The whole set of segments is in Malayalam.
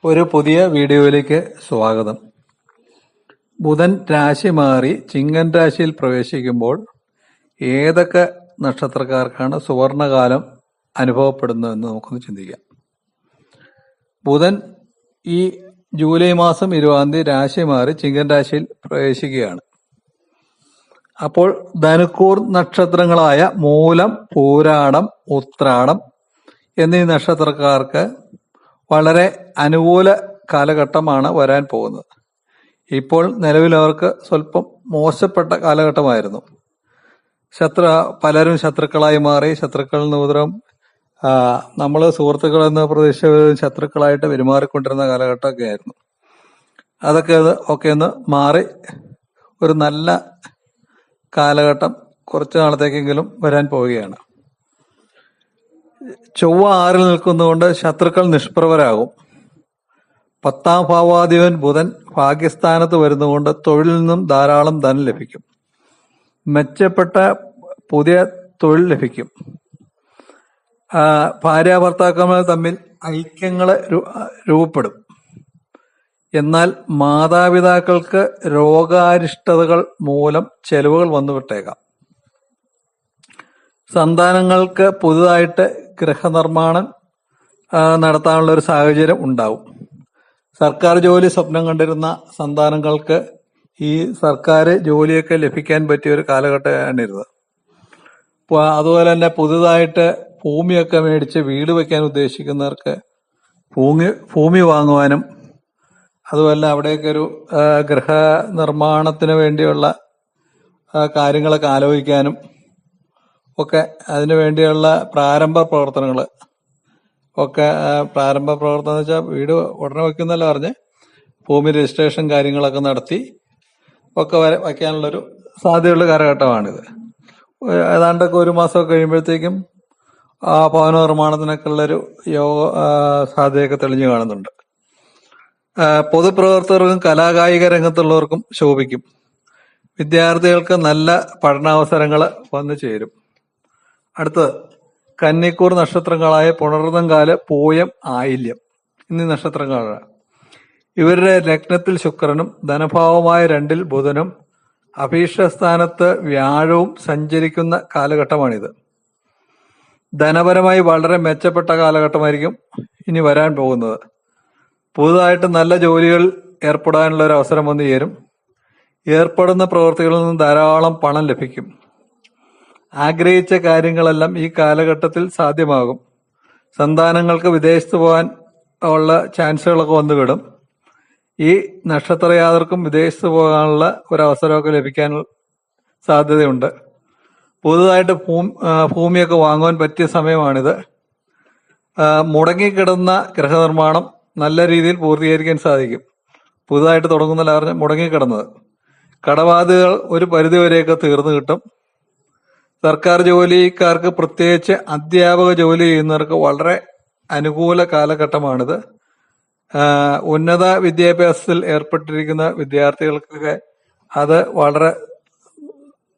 ഒരു പുതിയ വീഡിയോയിലേക്ക് സ്വാഗതം. ബുധൻ രാശി മാറി ചിങ്ങൻ രാശിയിൽ പ്രവേശിക്കുമ്പോൾ ഏതൊക്കെ നക്ഷത്രക്കാർക്കാണ് സുവർണകാലം അനുഭവപ്പെടുന്നതെന്ന് നമുക്കൊന്ന് ചിന്തിക്കാം. ബുധൻ ഈ ജൂലൈ മാസം 20 രാശി മാറി ചിങ്ങൻ രാശിയിൽ പ്രവേശിക്കുകയാണ്. അപ്പോൾ ധനുക്കൂർ നക്ഷത്രങ്ങളായ മൂലം, പൂരാടം, ഉത്രാടം എന്നീ നക്ഷത്രക്കാർക്ക് വളരെ അനുകൂല കാലഘട്ടമാണ് വരാൻ പോകുന്നത്. ഇപ്പോൾ നിലവിൽ അവർക്ക് സ്വല്പം മോശപ്പെട്ട കാലഘട്ടമായിരുന്നു. പലരും ശത്രുക്കളായി മാറി, ശത്രുക്കളിൽ നിന്ന് ഉപദ്രവം, നമ്മൾ സുഹൃത്തുക്കൾ എന്ന പ്രതീക്ഷ ശത്രുക്കളായിട്ട് പെരുമാറിക്കൊണ്ടിരുന്ന കാലഘട്ടമൊക്കെ ആയിരുന്നു. അതൊക്കെ ഒന്ന് മാറി ഒരു നല്ല കാലഘട്ടം കുറച്ചു നാളത്തേക്കെങ്കിലും വരാൻ പോവുകയാണ്. ചൊവ്വ 6 നിൽക്കുന്നതുകൊണ്ട് ശത്രുക്കൾ നിഷ്പ്രഭരാകും. 10ാം ഭാവാധിപൻ ബുധൻ ഭാഗ്യസ്ഥാനത്ത് വരുന്നതുകൊണ്ട് തൊഴിലിൽ നിന്നും ധാരാളം ധനം ലഭിക്കും. മെച്ചപ്പെട്ട പുതിയ തൊഴിൽ ലഭിക്കും. ഭാര്യാഭർത്താക്കന്മാർ തമ്മിൽ ഐക്യങ്ങള് രൂപപ്പെടും. എന്നാൽ മാതാപിതാക്കൾക്ക് രോഗാരിഷ്ടതകൾ മൂലം ചെലവുകൾ വന്നുവിട്ടേക്കാം. സന്താനങ്ങൾക്ക് പുതുതായിട്ട് ഗൃഹനിർമ്മാണം നടത്താനുള്ള ഒരു സാഹചര്യം ഉണ്ടാവും. സർക്കാർ ജോലി സ്വപ്നം കണ്ടിരുന്ന സന്താനങ്ങൾക്ക് ഈ സർക്കാർ ജോലിയൊക്കെ ലഭിക്കാൻ പറ്റിയ ഒരു കാലഘട്ടമാണിത്. അതുപോലെ തന്നെ പുതുതായിട്ട് ഭൂമിയൊക്കെ മേടിച്ച് വീട് വയ്ക്കാൻ ഉദ്ദേശിക്കുന്നവർക്ക് ഭൂമി വാങ്ങുവാനും, അതുപോലെ അവിടെയൊക്കെ ഒരു ഗൃഹനിർമ്മാണത്തിന് വേണ്ടിയുള്ള കാര്യങ്ങളൊക്കെ ആലോചിക്കാനും ഒക്കെ, അതിനു വേണ്ടിയുള്ള പ്രാരംഭ പ്രവർത്തനം എന്ന് വെച്ചാൽ വീട് ഉടനെ വയ്ക്കുന്നല്ല പറഞ്ഞ് ഭൂമി രജിസ്ട്രേഷൻ കാര്യങ്ങളൊക്കെ നടത്തി ഒക്കെ വയ്ക്കാനുള്ളൊരു സാധ്യതയുള്ള കാലഘട്ടമാണിത്. ഏതാണ്ടൊക്കെ 1 മാസം കഴിയുമ്പോഴത്തേക്കും ആ ഭവന നിർമ്മാണത്തിനൊക്കെ ഉള്ളൊരു സാധ്യതയൊക്കെ തെളിഞ്ഞു കാണുന്നുണ്ട്. പൊതുപ്രവർത്തകർക്കും കലാകായിക രംഗത്തുള്ളവർക്കും ശോഭിക്കും. വിദ്യാർത്ഥികൾക്ക് നല്ല പഠനാവസരങ്ങൾ വന്നു ചേരും. അടുത്തത് കന്നിക്കൂർ നക്ഷത്രങ്ങളായ പുണർതംകാല്, പൂയം, ആയില്യം എന്നീ നക്ഷത്രങ്ങളാണ്. ഇവരുടെ ലഗ്നത്തിൽ ശുക്രനും ധനഭാവമായ 2-ൽ ബുധനും അഭീഷ്ടസ്ഥാനത്ത് വ്യാഴവും സഞ്ചരിക്കുന്ന കാലഘട്ടമാണിത്. ധനപരമായി വളരെ മെച്ചപ്പെട്ട കാലഘട്ടമായിരിക്കും ഇനി വരാൻ പോകുന്നത്. പുതുതായിട്ട് നല്ല ജോലികൾ ഏർപ്പെടാനുള്ള ഒരു അവസരം വന്നു ചേരും. ഏർപ്പെടുന്ന പ്രവൃത്തികളിൽ നിന്ന് ധാരാളം പണം ലഭിക്കും. ആഗ്രഹിച്ച കാര്യങ്ങളെല്ലാം ഈ കാലഘട്ടത്തിൽ സാധ്യമാകും. സന്താനങ്ങൾക്ക് വിദേശത്ത് പോകാൻ ഉള്ള ചാൻസുകളൊക്കെ വന്നുവിടും. ഈ നക്ഷത്രയാത്രക്കും വിദേശത്ത് പോകാനുള്ള ഒരു അവസരമൊക്കെ ലഭിക്കാൻ സാധ്യതയുണ്ട്. പുതുതായിട്ട് ഭൂമിയൊക്കെ വാങ്ങുവാൻ പറ്റിയ സമയമാണിത്. മുടങ്ങിക്കിടന്ന ഗൃഹനിർമ്മാണം നല്ല രീതിയിൽ പൂർത്തീകരിക്കാൻ സാധിക്കും. പുതുതായിട്ട് തുടങ്ങുന്നില്ല പറഞ്ഞ് മുടങ്ങിക്കിടന്നത് കടബാധ്യതകൾ ഒരു പരിധിവരെയൊക്കെ തീർന്നു കിട്ടും. സർക്കാർ ജോലിക്കാർക്ക്, പ്രത്യേകിച്ച് അധ്യാപക ജോലി ചെയ്യുന്നവർക്ക് വളരെ അനുകൂല കാലഘട്ടമാണിത്. ഉന്നത വിദ്യാഭ്യാസത്തിൽ ഏർപ്പെട്ടിരിക്കുന്ന വിദ്യാർത്ഥികൾക്കൊക്കെ അത് വളരെ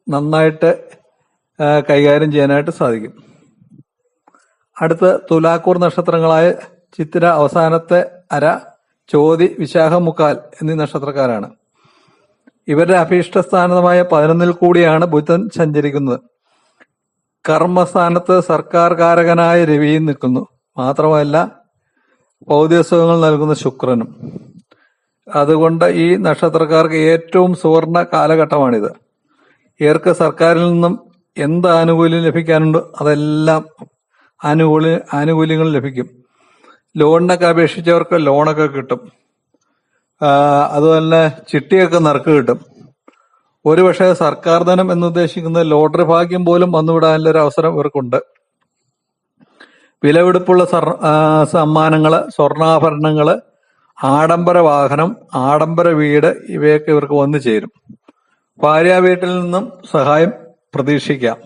നന്നായിട്ട് കൈകാര്യം ചെയ്യാനായിട്ട് സാധിക്കും. അടുത്ത തുലാക്കൂർ നക്ഷത്രങ്ങളായ ചിത്തിര അവസാനത്തെ അര, ചോതി, വിശാഖം മുക്കാൽ എന്നീ നക്ഷത്രക്കാരാണ്. ഇവരുടെ അഭീഷ്ടസ്ഥാനമായ 11-ൽ കൂടിയാണ് ബുധൻ സഞ്ചരിക്കുന്നത്. കർമ്മസ്ഥാനത്ത് സർക്കാർ കാരകനായ രവിയും നിൽക്കുന്നു. മാത്രമല്ല ഭൗതികസുഖങ്ങൾ നൽകുന്ന ശുക്രനും. അതുകൊണ്ട് ഈ നക്ഷത്രക്കാർക്ക് ഏറ്റവും സുവർണ കാലഘട്ടമാണിത്. ഇവർക്ക് സർക്കാരിൽ നിന്നും എന്ത് ആനുകൂല്യം ലഭിക്കാനുണ്ട് അതെല്ലാം ആനുകൂല്യങ്ങൾ ലഭിക്കും. ലോണിനൊക്കെ അപേക്ഷിച്ചവർക്ക് ലോണൊക്കെ കിട്ടും. അതുപോലെ തന്നെ ചിട്ടിയൊക്കെ നറുക്ക് കിട്ടും. ഒരുപക്ഷെ സർക്കാർ ധനം എന്നുദ്ദേശിക്കുന്ന ലോട്ടറി ഭാഗ്യം പോലും വന്നുവിടാനുള്ള ഒരു അവസരം ഇവർക്കുണ്ട്. വിലപിടിപ്പുള്ള സമ്മാനങ്ങള്, സ്വർണ്ണാഭരണങ്ങള്, ആഡംബര വാഹനം, ആഡംബര വീട് ഇവയൊക്കെ ഇവർക്ക് വന്നു ചേരും. ഭാര്യ വീട്ടിൽ നിന്നും സഹായം പ്രതീക്ഷിക്കാം.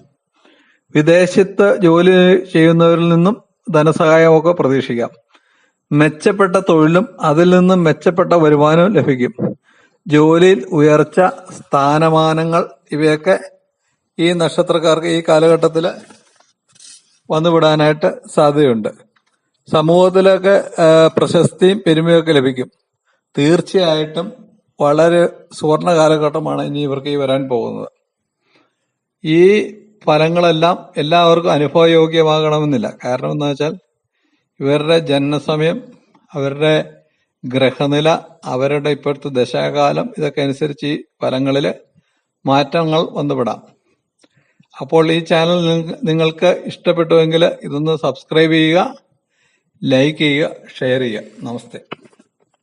വിദേശത്ത് ജോലി ചെയ്യുന്നവരിൽ നിന്നും ധനസഹായമൊക്കെ പ്രതീക്ഷിക്കാം. മെച്ചപ്പെട്ട തൊഴിലും അതിൽ നിന്നും മെച്ചപ്പെട്ട വരുമാനവും ലഭിക്കും. ജോലിയിൽ ഉയർച്ച, സ്ഥാനമാനങ്ങൾ ഇവയൊക്കെ ഈ നക്ഷത്രക്കാർക്ക് ഈ കാലഘട്ടത്തിൽ വന്നുവിടാനായിട്ട് സാധ്യതയുണ്ട്. സമൂഹത്തിലൊക്കെ പ്രശസ്തിയും പെരുമയൊക്കെ ലഭിക്കും. തീർച്ചയായിട്ടും വളരെ സുവർണ കാലഘട്ടമാണ് ഇനി ഇവർക്ക് വരാൻ പോകുന്നത്. ഈ ഫലങ്ങളെല്ലാം എല്ലാവർക്കും അനുഭവയോഗ്യമാകണമെന്നില്ല. കാരണം എന്താ വെച്ചാൽ ഇവരുടെ ജനനസമയം, അവരുടെ ഗ്രഹനില, അവരുടെ ഇപ്പോഴത്തെ ദശാകാലം, ഇതൊക്കെ അനുസരിച്ച് ഈ ഫലങ്ങളിൽ മാറ്റങ്ങൾ വന്നുവിടാം. അപ്പോൾ ഈ ചാനൽ നിങ്ങൾക്ക് ഇഷ്ടപ്പെട്ടുവെങ്കിൽ ഇതൊന്ന് സബ്സ്ക്രൈബ് ചെയ്യുക, ലൈക്ക് ചെയ്യുക, ഷെയർ ചെയ്യുക. നമസ്തേ.